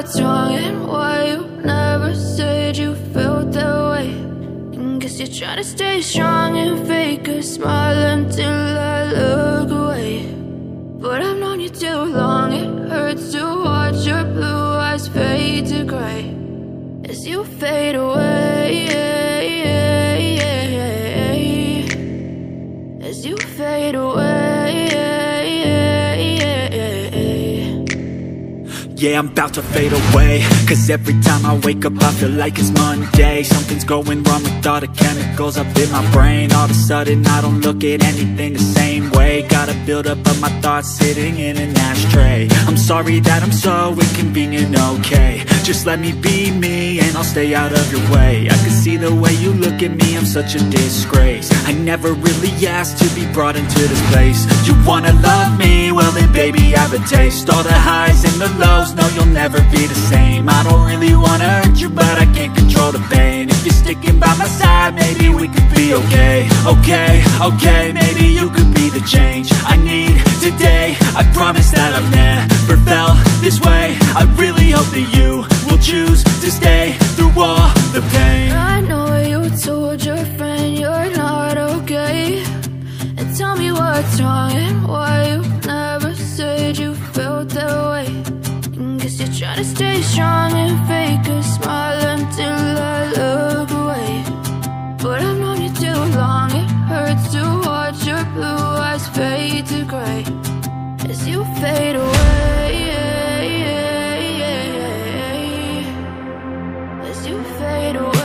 what's wrong and why you never said you felt that way. And guess you're trying to stay strong and fake a smile until I look away. But I've known you too long, it hurts to watch your blue eyes fade to gray as you fade away, as you fade away. Yeah, I'm about to fade away, cause every time I wake up I feel like it's Monday. Something's going wrong with all the chemicals up in my brain. All of a sudden I don't look at anything the same way. Got a buildup of my thoughts sitting in an ashtray. I'm sorry that I'm so inconvenient, okay. Just let me be me and I'll stay out of your way. I can see the way you look at me, I'm such a disgrace. I never really asked to be brought into this place. You wanna love me? Well then baby I have a taste. All the highs and the lows, no you'll never be the same. I don't really wanna hurt you but I can't control the pain. If you're sticking by my side maybe we could be okay. Okay, maybe you could be the change I need today. I promise that I've never felt this way. I really hope that you will choose to stay through all the pain. I know you told your friend you're not okay, and tell me what's wrong and why you never said you felt that way. And guess you're trying to stay strong and fake a smile until I look away. But I've known you too long, it hurts to watch your blue eyes fade to gray as you fade away, as you fade away.